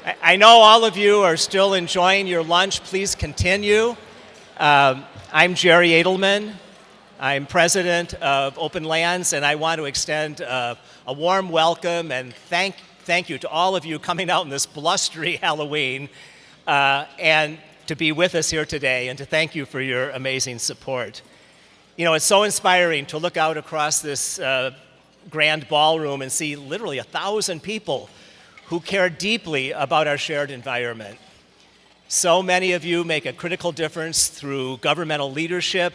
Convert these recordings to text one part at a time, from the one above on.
I know all of you are still enjoying your lunch. Please continue. I'm Jerry Adelmann. I'm president of Openlands, and I want to extend a warm welcome and thank you to all of you coming out on this blustery Halloween and to be with us here today, and to thank you for your amazing support. You know, it's so inspiring to look out across this grand ballroom and see literally 1,000 people who care deeply about our shared environment. So many of you make a critical difference through governmental leadership,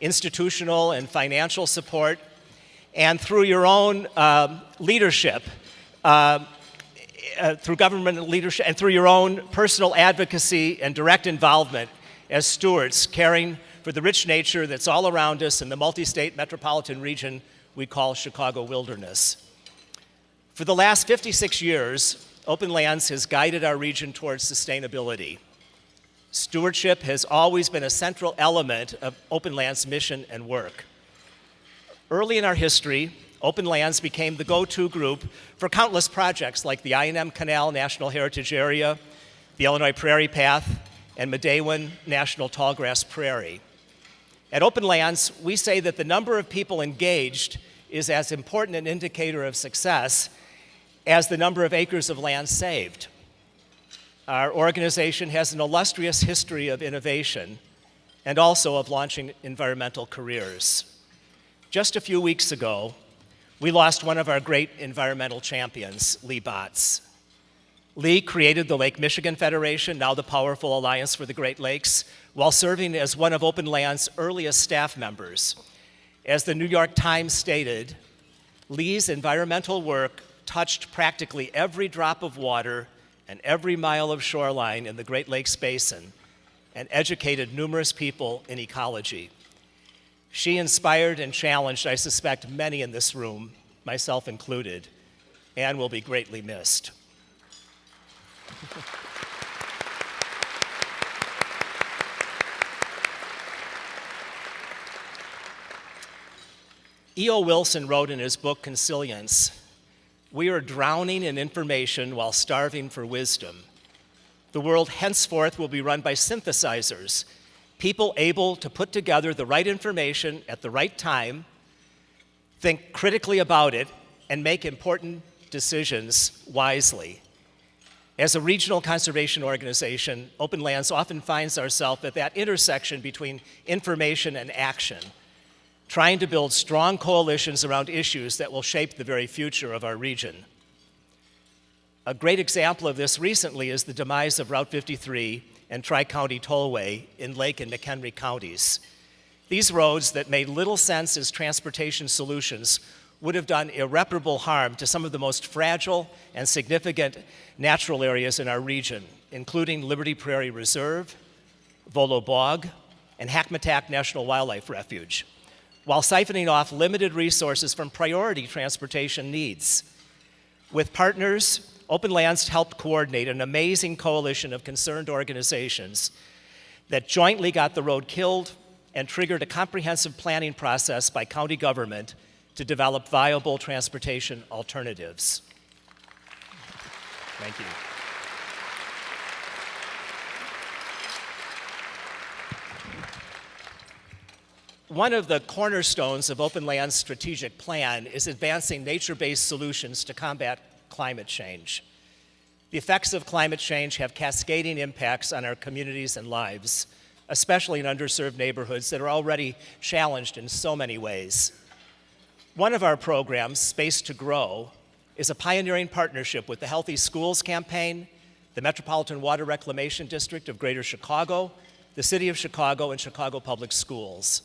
institutional and financial support, and through your own leadership, through government leadership, and through your own personal advocacy and direct involvement as stewards, caring for the rich nature that's all around us in the multi-state metropolitan region we call Chicago Wilderness. For the last 56 years, Openlands has guided our region towards sustainability. Stewardship has always been a central element of Openlands' mission and work. Early in our history, Openlands became the go-to group for countless projects like the I&M Canal National Heritage Area, the Illinois Prairie Path, and Medewan National Tallgrass Prairie. At Openlands, we say that the number of people engaged is as important an indicator of success as the number of acres of land saved. Our organization has an illustrious history of innovation and also of launching environmental careers. Just a few weeks ago, we lost one of our great environmental champions, Lee Botts. Lee created the Lake Michigan Federation, now the powerful Alliance for the Great Lakes, while serving as one of Openlands' earliest staff members. As the New York Times stated, Lee's environmental work touched practically every drop of water and every mile of shoreline in the Great Lakes Basin and educated numerous people in ecology. She inspired and challenged, I suspect, many in this room, myself included, and will be greatly missed. E.O. Wilson wrote in his book, Consilience, "We are drowning in information while starving for wisdom. The world henceforth will be run by synthesizers, people able to put together the right information at the right time, think critically about it, and make important decisions wisely." As a regional conservation organization, Openlands often finds ourselves at that intersection between information and action, trying to build strong coalitions around issues that will shape the very future of our region. A great example of this recently is the demise of Route 53 and Tri-County Tollway in Lake and McHenry counties. These roads that made little sense as transportation solutions would have done irreparable harm to some of the most fragile and significant natural areas in our region, including Liberty Prairie Reserve, Volo Bog, and Hackmatack National Wildlife Refuge, while siphoning off limited resources from priority transportation needs. With partners, Openlands helped coordinate an amazing coalition of concerned organizations that jointly got the road killed and triggered a comprehensive planning process by county government to develop viable transportation alternatives. Thank you. One of the cornerstones of Openlands' strategic plan is advancing nature-based solutions to combat climate change. The effects of climate change have cascading impacts on our communities and lives, especially in underserved neighborhoods that are already challenged in so many ways. One of our programs, Space to Grow, is a pioneering partnership with the Healthy Schools Campaign, the Metropolitan Water Reclamation District of Greater Chicago, the City of Chicago, and Chicago Public Schools.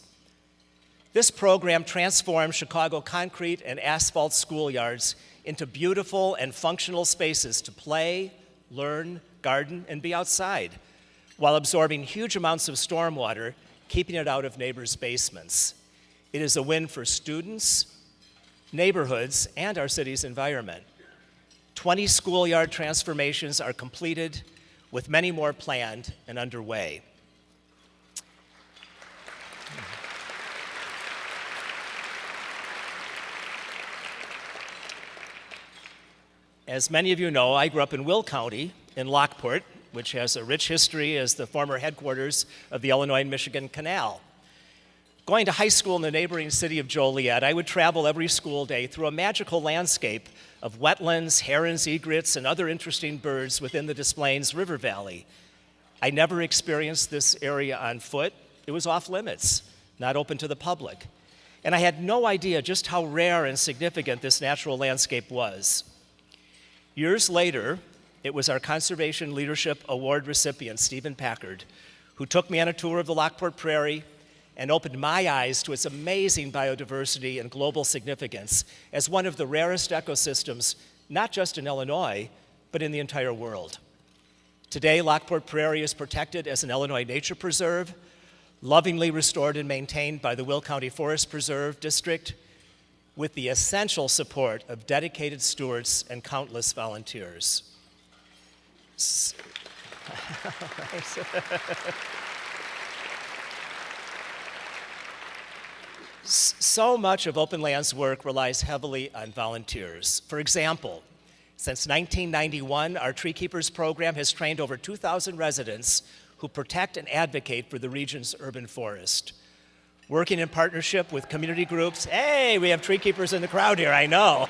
This program transforms Chicago concrete and asphalt schoolyards into beautiful and functional spaces to play, learn, garden, and be outside, while absorbing huge amounts of stormwater, keeping it out of neighbors' basements. It is a win for students, neighborhoods, and our city's environment. 20 schoolyard transformations are completed, with many more planned and underway. As many of you know, I grew up in Will County in Lockport, which has a rich history as the former headquarters of the Illinois and Michigan Canal. Going to high school in the neighboring city of Joliet, I would travel every school day through a magical landscape of wetlands, herons, egrets, and other interesting birds within the Des Plaines River Valley. I never experienced this area on foot. It was off limits, not open to the public. And I had no idea just how rare and significant this natural landscape was. Years later, it was our Conservation Leadership Award recipient, Stephen Packard, who took me on a tour of the Lockport Prairie and opened my eyes to its amazing biodiversity and global significance as one of the rarest ecosystems, not just in Illinois, but in the entire world. Today, Lockport Prairie is protected as an Illinois nature preserve, lovingly restored and maintained by the Will County Forest Preserve District, with the essential support of dedicated stewards and countless volunteers. So much of Openlands' work relies heavily on volunteers. For example, since 1991, our Tree Keepers program has trained over 2,000 residents who protect and advocate for the region's urban forest. Working in partnership with community groups, hey, we have tree keepers in the crowd here, I know.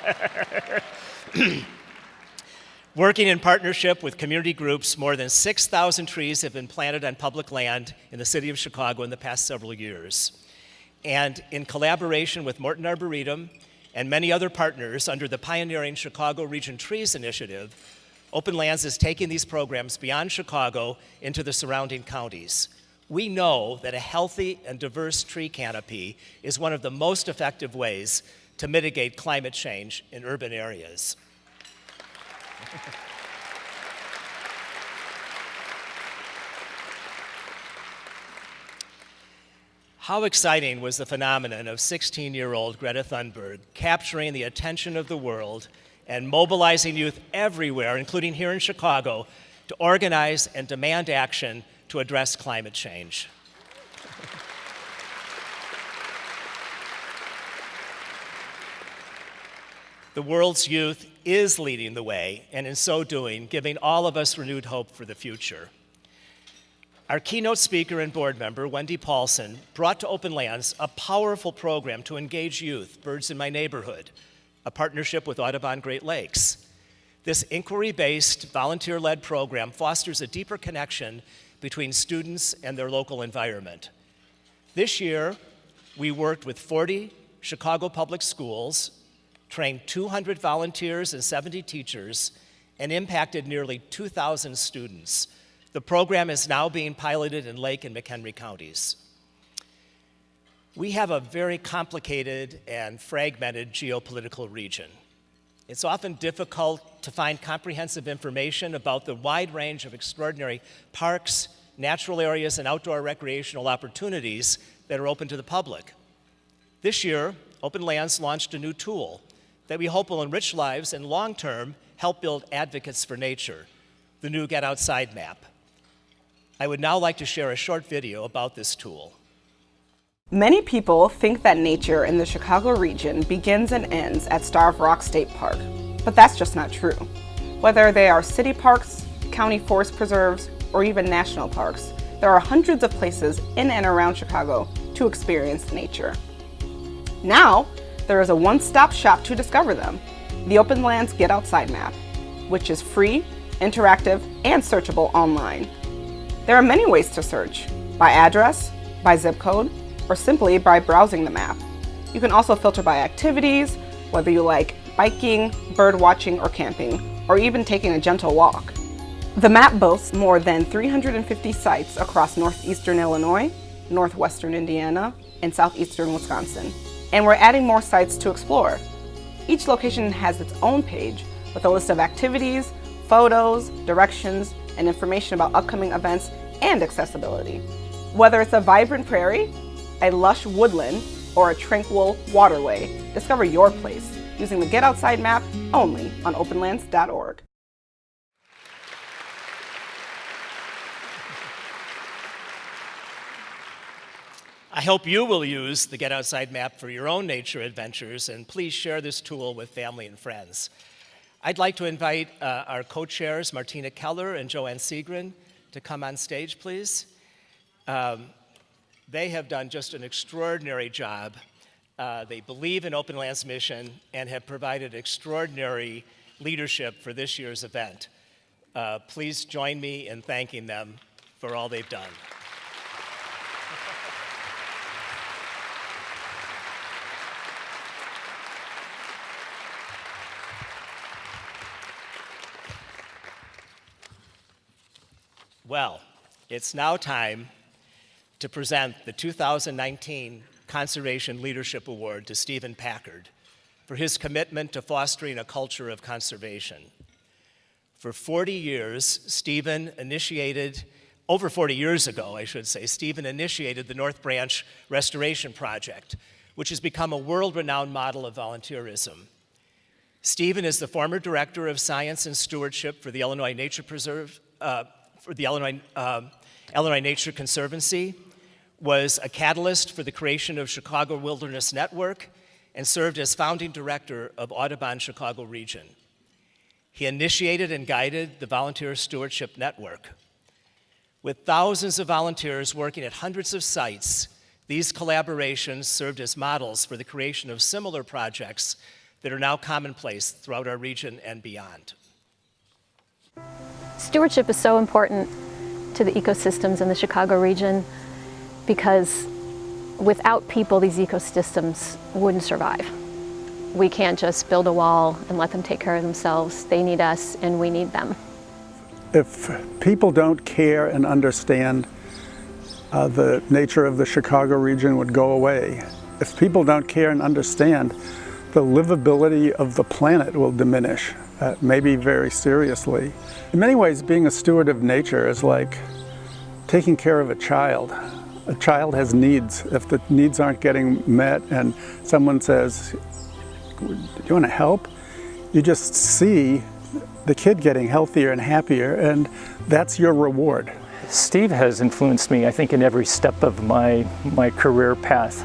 Working in partnership with community groups, more than 6,000 trees have been planted on public land in the city of Chicago in the past several years. And in collaboration with Morton Arboretum and many other partners under the pioneering Chicago Region Trees Initiative, Openlands is taking these programs beyond Chicago into the surrounding counties. We know that a healthy and diverse tree canopy is one of the most effective ways to mitigate climate change in urban areas. How exciting was the phenomenon of 16-year-old Greta Thunberg capturing the attention of the world and mobilizing youth everywhere, including here in Chicago, to organize and demand action to address climate change. The world's youth is leading the way, and in so doing, giving all of us renewed hope for the future. Our keynote speaker and board member, Wendy Paulson, brought to Openlands a powerful program to engage youth, Birds in My Neighborhood, a partnership with Audubon Great Lakes. This inquiry-based, volunteer-led program fosters a deeper connection between students and their local environment. This year, we worked with 40 Chicago public schools, trained 200 volunteers and 70 teachers, and impacted nearly 2,000 students. The program is now being piloted in Lake and McHenry counties. We have a very complicated and fragmented geopolitical region. It's often difficult to find comprehensive information about the wide range of extraordinary parks, natural areas, and outdoor recreational opportunities that are open to the public. This year, Openlands launched a new tool that we hope will enrich lives and long-term help build advocates for nature, the new Get Outside map. I would now like to share a short video about this tool. Many people think that nature in the Chicago region begins and ends at Starved Rock State Park, but that's just not true. Whether they are city parks, county forest preserves, or even national parks, there are hundreds of places in and around Chicago to experience nature. Now, there is a one-stop shop to discover them, the Openlands Get Outside map, which is free, interactive, and searchable online. There are many ways to search, by address, by zip code, or simply by browsing the map. You can also filter by activities, whether you like biking, bird watching, or camping, or even taking a gentle walk. The map boasts more than 350 sites across northeastern Illinois, northwestern Indiana, and southeastern Wisconsin. And we're adding more sites to explore. Each location has its own page with a list of activities, photos, directions, and information about upcoming events and accessibility. Whether it's a vibrant prairie, a lush woodland, or a tranquil waterway, discover your place using the Get Outside map only on openlands.org. I hope you will use the Get Outside map for your own nature adventures, and please share this tool with family and friends. I'd like to invite our co-chairs, Martina Keller and Joanne Segrin, to come on stage, please. They have done just an extraordinary job. They believe in Openlands' mission and have provided extraordinary leadership for this year's event. Please join me in thanking them for all they've done. Well, it's now time to present the 2019 Conservation Leadership Award to Stephen Packard for his commitment to fostering a culture of conservation. For 40 years, over 40 years ago, I should say, Stephen initiated the North Branch Restoration Project, which has become a world-renowned model of volunteerism. Stephen is the former Director of Science and Stewardship for the Illinois Nature Preserve, for the Illinois Nature Conservancy, was a catalyst for the creation of Chicago Wilderness Network, and served as founding director of Audubon Chicago Region. He initiated and guided the Volunteer Stewardship Network. With thousands of volunteers working at hundreds of sites, these collaborations served as models for the creation of similar projects that are now commonplace throughout our region and beyond. Stewardship is so important to the ecosystems in the Chicago region because without people, these ecosystems wouldn't survive. We can't just build a wall and let them take care of themselves. They need us and we need them. If people don't care and understand, the nature of the Chicago region would go away. If people don't care and understand, the livability of the planet will diminish, maybe very seriously. In many ways, being a steward of nature is like taking care of a child. A child has needs. If the needs aren't getting met and someone says, "Do you want to help?" you just see the kid getting healthier and happier, and that's your reward. Steve has influenced me, I think, in every step of my career path.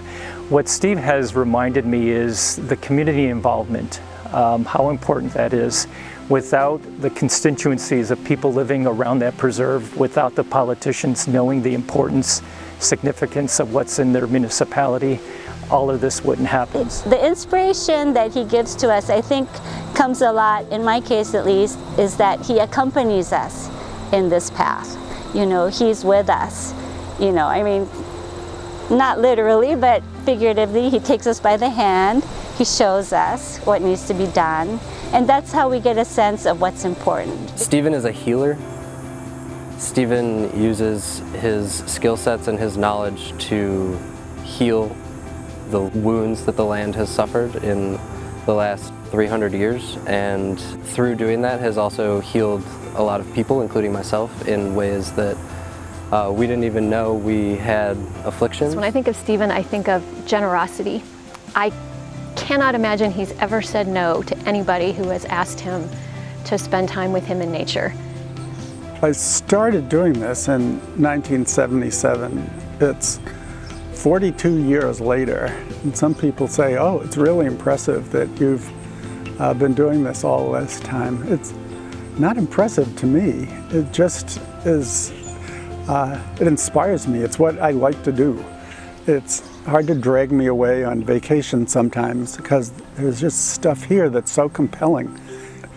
What Steve has reminded me is the community involvement, how important that is. Without the constituencies of people living around that preserve, without the politicians knowing the importance, significance of what's in their municipality, all of this wouldn't happen. The inspiration that he gives to us, I think, comes a lot, in my case at least, is that he accompanies us in this path. You know, he's with us. You know, I mean, not literally, but figuratively, he takes us by the hand, he shows us what needs to be done, and that's how we get a sense of what's important. Stephen is a healer. Stephen uses his skill sets and his knowledge to heal the wounds that the land has suffered in the last 300 years, and through doing that has also healed a lot of people, including myself, in ways that we didn't even know we had afflictions. When I think of Stephen, I think of generosity. I cannot imagine he's ever said no to anybody who has asked him to spend time with him in nature. I started doing this in 1977. It's 42 years later, and some people say, "Oh, it's really impressive that you've been doing this all this time." It's not impressive to me. It just is, it inspires me. It's what I like to do. It's hard to drag me away on vacation sometimes because there's just stuff here that's so compelling.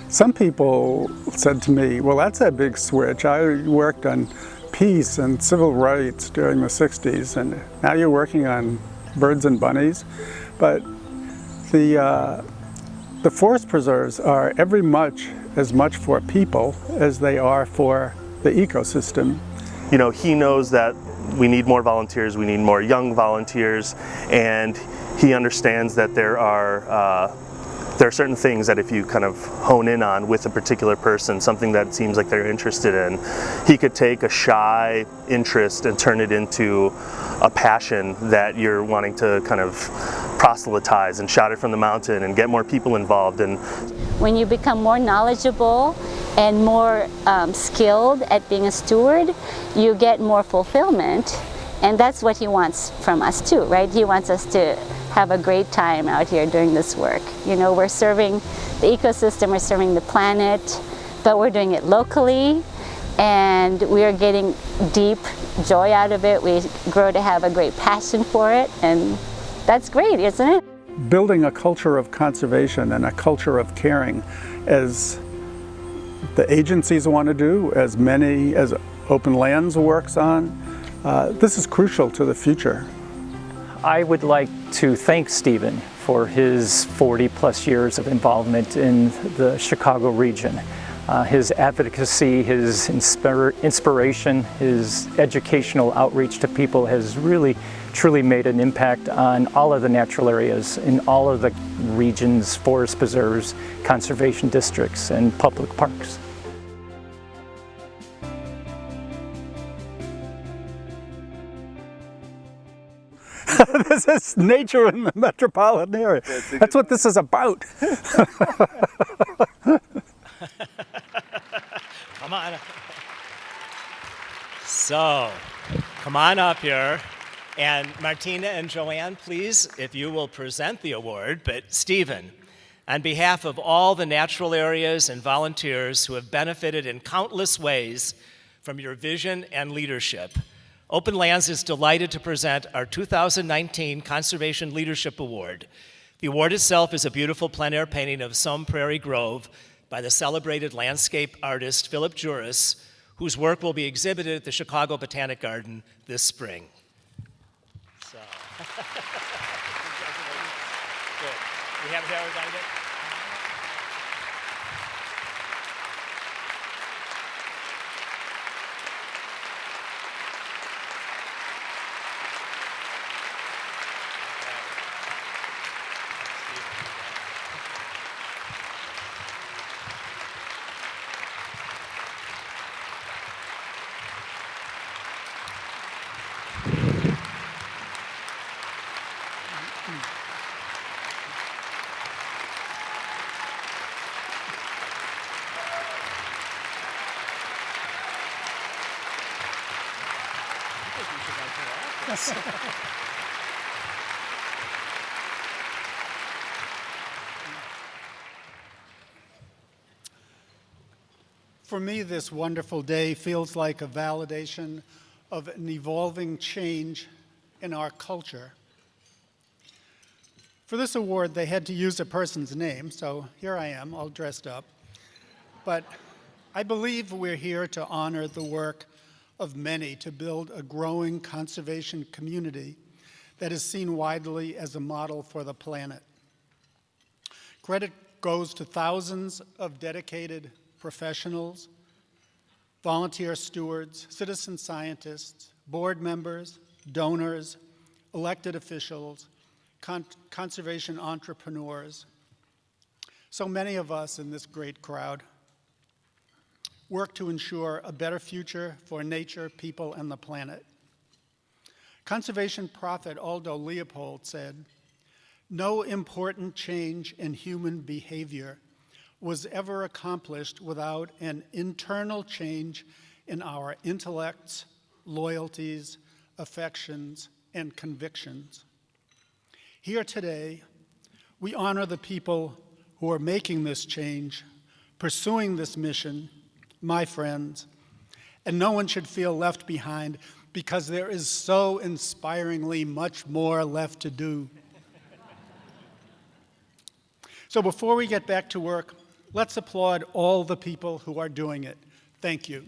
Some people said to me, "Well, that's a big switch. I worked on peace and civil rights during the 60s, and now you're working on birds and bunnies." But the forest preserves are as much for people as they are for the ecosystem. You know, he knows that we need more volunteers, we need more young volunteers, and he understands that there are certain things that if you kind of hone in on with a particular person, something that seems like they're interested in, he could take a shy interest and turn it into a passion that you're wanting to kind of proselytize and shout it from the mountain and get more people involved. And when you become more knowledgeable and more skilled at being a steward, you get more fulfillment, and that's what he wants from us too, right? He wants us to have a great time out here doing this work. You know, we're serving the ecosystem, we're serving the planet, but we're doing it locally, and we are getting deep joy out of it. We grow to have a great passion for it, and that's great, isn't it? Building a culture of conservation and a culture of caring, as the agencies want to do, as many as Openlands works on, this is crucial to the future. I would like to thank Stephen for his 40+ years of involvement in the Chicago region. His advocacy, his inspiration, his educational outreach to people has really, truly made an impact on all of the natural areas in all of the region's forest preserves, conservation districts, and public parks. This is nature in the metropolitan area. That's what this is about. Come on. So, come on up here. And Martina and Joanne, please, if you will present the award. But Stephen, on behalf of all the natural areas and volunteers who have benefited in countless ways from your vision and leadership, Openlands is delighted to present our 2019 Conservation Leadership Award. The award itself is a beautiful plein air painting of Somme Prairie Grove by the celebrated landscape artist Philip Juris, whose work will be exhibited at the Chicago Botanic Garden this spring. So. Good. We have it there, everybody? For me, this wonderful day feels like a validation of an evolving change in our culture. For this award, they had to use a person's name, so here I am, all dressed up. But I believe we're here to honor the work of many to build a growing conservation community that is seen widely as a model for the planet. Credit goes to thousands of dedicated professionals, volunteer stewards, citizen scientists, board members, donors, elected officials, conservation entrepreneurs. So many of us in this great crowd work to ensure a better future for nature, people, and the planet. Conservation prophet Aldo Leopold said, "No important change in human behavior was ever accomplished without an internal change in our intellects, loyalties, affections, and convictions." Here today, we honor the people who are making this change, pursuing this mission, my friends, and no one should feel left behind because there is so inspiringly much more left to do. So before we get back to work, let's applaud all the people who are doing it. Thank you.